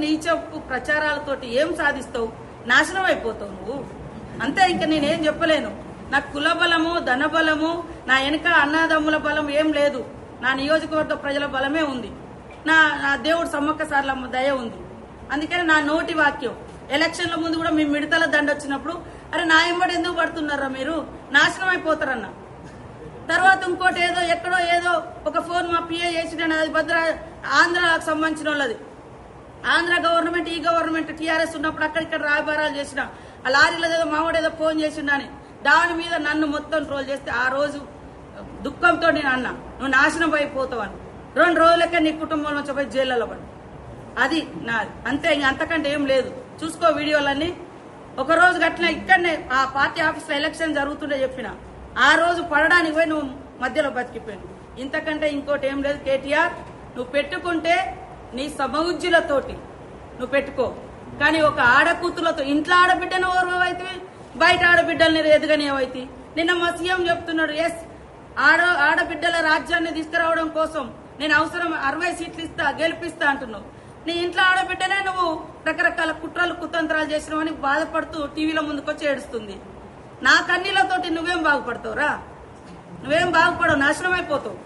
నీచపు ప్రచారాలతోటి ఏం సాధిస్తావు? నాశనం అయిపోతావు నువ్వు. అంతే, ఇంకా నేనేం చెప్పలేను. నాకు కుల బలము, ధన బలము, నా వెనుక అన్నదమ్ముల బలం ఏం లేదు. నా నియోజకవర్గ ప్రజల బలమే ఉంది. నా దేవుడు సమ్మక్క సార్లమ్మ దయ ఉంది. అందుకని నా నోటి వాక్యం ఎలక్షన్ల ముందు కూడా మీ మిడతల దండ వచ్చినప్పుడు, అరే నా ఎంబడి ఎందుకు పడుతున్నారా మీరు, నాశనం అయిపోతారన్న. తర్వాత ఇంకోటి ఏదో ఎక్కడో ఏదో ఒక ఫోన్ మా పిఏ చేసిన, అది ఆంధ్రాకు సంబంధించిన వాళ్ళది. ఆంధ్ర గవర్నమెంట్, ఈ గవర్నమెంట్ టీఆర్ఎస్ ఉన్నప్పుడు అక్కడిక్కడ రాయబారాలు చేసిన ఆ లారీలో ఏదో మావాడు ఏదో ఫోన్ చేసిండని దాని మీద నన్ను మొత్తం ట్రోల్ చేస్తే ఆ రోజు దుఃఖంతో నేను అన్నా, నువ్వు నాశనం అయిపోతావని. 2 రోజులకే నీ కుటుంబం నుంచి పోయి జైల్లో పడి. అది నాది, అంతే. ఇంక అంతకంటే ఏం లేదు. చూసుకో వీడియోలన్నీ. ఒక రోజు గట్టిన ఇక్కడనే ఆ పార్టీ ఆఫీస్ లో ఎలక్షన్ జరుగుతుండే చెప్పిన, ఆ రోజు పడడానికి పోయి నువ్వు మధ్యలో బతికిపోయావు. ఇంతకంటే ఇంకోటి ఏం లేదు. కేటీఆర్, నువ్వు పెట్టుకుంటే నీ సమౌజ్జులతోటి నువ్వు పెట్టుకో, కానీ ఒక ఆడకూతులతో ఇంట్లో ఆడబిడ్డను ఓర్వైతే బయట ఆడబిడ్డల్ని ఎదుగనేవైతే. నిన్న మా సీఎం చెప్తున్నాడు, ఎస్ ఆడబిడ్డల రాజ్యాన్ని తీసుకురావడం కోసం నేను అవసరం 60 సీట్లు ఇస్తా, గెలిపిస్తా అంటున్నావు. నీ ఇంట్లో ఆడబిడ్డనే నువ్వు రకరకాల కుట్రలు కుతంత్రాలు చేసినావని బాధపడుతూ టీవీల ముందుకొచ్చి ఏడుస్తుంది. నా కన్నీళ్లతోటి నువ్వేం బాగుపడతావురా? నువ్వేం బాగుపడవు, నాశనం అయిపోతావు.